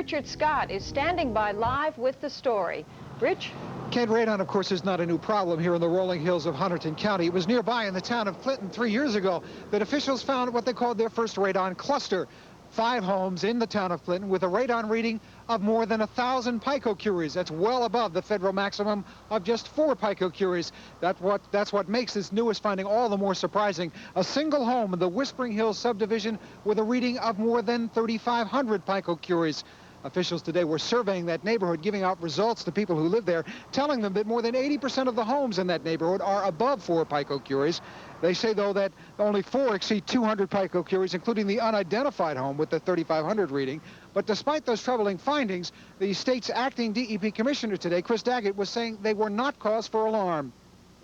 Richard Scott is standing by live with the story. Rich? Kent, radon, of course, is not a new problem here in the rolling hills of Hunterdon County. It was nearby in the town of Clinton 3 years ago that officials found what they called their first radon cluster. 5 homes in the town of Clinton with a radon reading of more than 1,000 picocuries. That's well above the federal maximum of just 4 picocuries. That's what makes this newest finding all the more surprising. A single home in the Whispering Hills subdivision with a reading of more than 3,500 picocuries. Officials today were surveying that neighborhood, giving out results to people who live there, telling them that more than 80% of the homes in that neighborhood are above 4 picocuries. They say, though, that only 4 exceed 200 picocuries, including the unidentified home with the 3,500 reading. But despite those troubling findings, the state's acting DEP commissioner today, Chris Daggett, was saying they were not cause for alarm.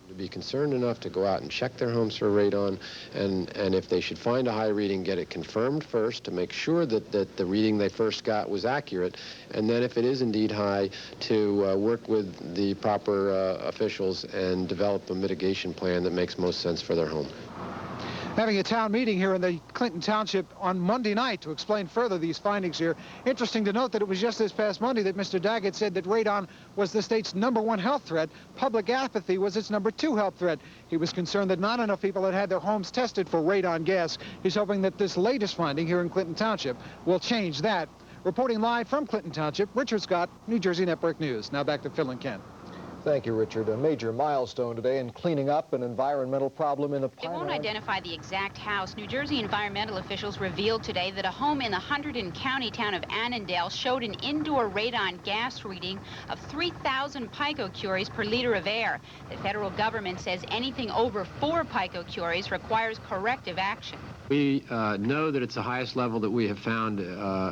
To be concerned enough to go out and check their homes for radon, and if they should find a high reading, get it confirmed first to make sure that the reading they first got was accurate, and then if it is indeed high, to work with the proper officials and develop a mitigation plan that makes most sense for their home. Having a town meeting here in the Clinton Township on Monday night to explain further these findings here. Interesting to note that it was just this past Monday that Mr. Daggett said that radon was the state's #1 health threat. Public apathy was its #2 health threat. He was concerned that not enough people had their homes tested for radon gas. He's hoping that this latest finding here in Clinton Township will change that. Reporting live from Clinton Township, Richard Scott, New Jersey Network News. Now back to Phil and Ken. Thank you, Richard. A major milestone today in cleaning up an environmental problem in a They won't identify the exact house. New Jersey environmental officials revealed today that a home in the Hunterdon County town of Annandale showed an indoor radon gas reading of 3,000 picocuries per liter of air. The federal government says anything over 4 picocuries requires corrective action. We know that it's the highest level that we have found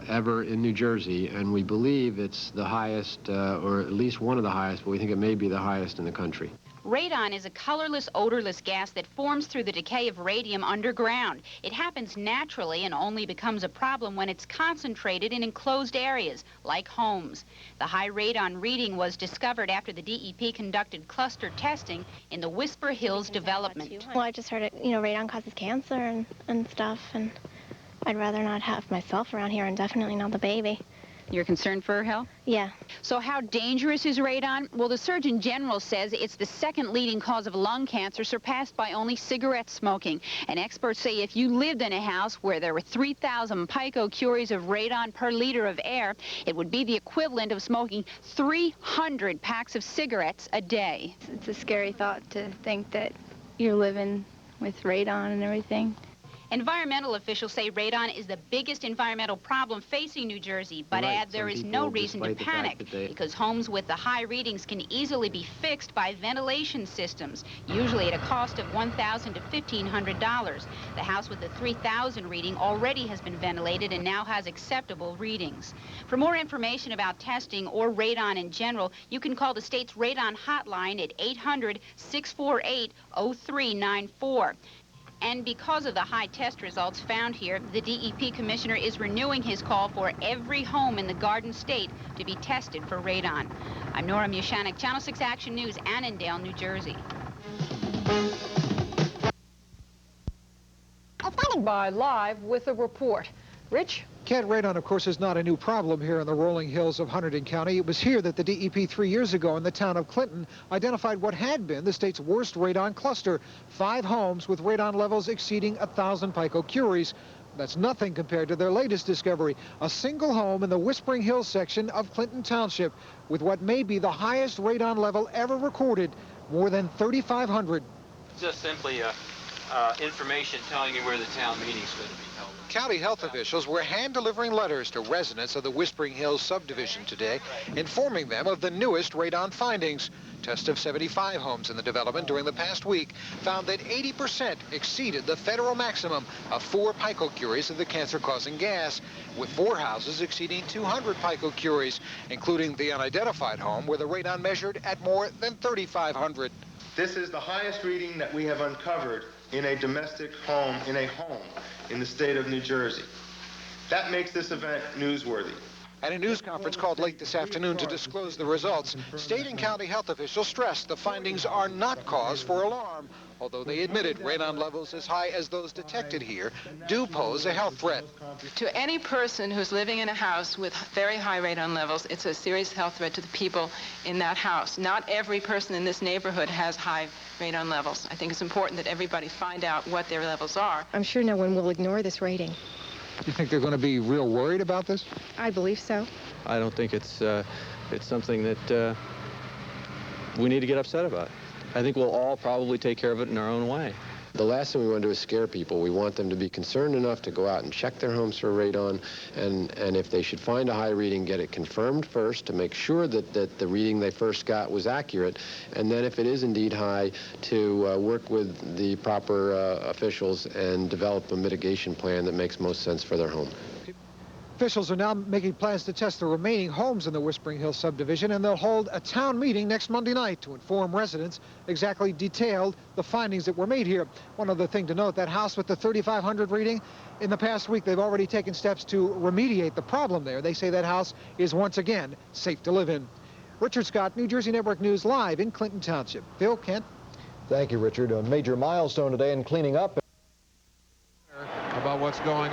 ever in New Jersey, and we believe it's the highest, or at least one of the highest, but we think it may be the highest in the country. Radon is a colorless, odorless gas that forms through the decay of radium underground. It happens naturally and only becomes a problem when it's concentrated in enclosed areas, like homes. The high radon reading was discovered after the DEP conducted cluster testing in the Whisper Hills development. Well, I just heard it, radon causes cancer and stuff, and I'd rather not have myself around here and definitely not the baby. You're concerned for her health? Yeah. So how dangerous is radon? Well, the Surgeon General says it's the second leading cause of lung cancer, surpassed by only cigarette smoking. And experts say if you lived in a house where there were 3,000 picocuries of radon per liter of air, it would be the equivalent of smoking 300 packs of cigarettes a day. It's a scary thought to think that you're living with radon and everything. Environmental officials say radon is the biggest environmental problem facing New Jersey, but add there is no reason to panic because homes with the high readings can easily be fixed by ventilation systems, usually at a cost of $1,000 to $1,500. The house with the 3,000 reading already has been ventilated and now has acceptable readings. For more information about testing or radon in general, you can call the state's radon hotline at 800-648-0394. And because of the high test results found here, the DEP commissioner is renewing his call for every home in the Garden State to be tested for radon. I'm Nora Mushanek, Channel 6 Action News, Annandale, New Jersey. Standing by live with a report. Rich? Kent, radon, of course, is not a new problem here in the rolling hills of Hunterdon County. It was here that the DEP 3 years ago in the town of Clinton identified what had been the state's worst radon cluster. 5 homes with radon levels exceeding 1,000 picocuries. That's nothing compared to their latest discovery, a single home in the Whispering Hills section of Clinton Township with what may be the highest radon level ever recorded, more than 3,500. Just simply information telling you where the town meeting's going to be held. County health officials were hand-delivering letters to residents of the Whispering Hills subdivision today, informing them of the newest radon findings. Tests of 75 homes in the development during the past week found that 80% exceeded the federal maximum of 4 picocuries of the cancer-causing gas, with 4 houses exceeding 200 picocuries, including the unidentified home where the radon measured at more than 3,500. This is the highest reading that we have uncovered in a domestic home, in the state of New Jersey. That makes this event newsworthy. At a news conference called late this afternoon to disclose the results, state and county health officials stressed the findings are not cause for alarm, although they admitted radon levels as high as those detected here do pose a health threat. To any person who's living in a house with very high radon levels, it's a serious health threat to the people in that house. Not every person in this neighborhood has high radon levels. I think it's important that everybody find out what their levels are. I'm sure no one will ignore this rating. You think they're going to be real worried about this? I believe so. I don't think it's something that we need to get upset about. I think we'll all probably take care of it in our own way. The last thing we want to do is scare people. We want them to be concerned enough to go out and check their homes for radon, and if they should find a high reading, get it confirmed first to make sure that the reading they first got was accurate, and then if it is indeed high, to work with the proper officials and develop a mitigation plan that makes most sense for their home. Officials are now making plans to test the remaining homes in the Whispering Hills subdivision, and they'll hold a town meeting next Monday night to inform residents exactly detailed the findings that were made here. One other thing to note, that house with the 3,500 reading, in the past week they've already taken steps to remediate the problem there. They say that house is once again safe to live in. Richard Scott, New Jersey Network News, live in Clinton Township. Phil Kent. Thank you, Richard. A major milestone today in cleaning up. About what's going on.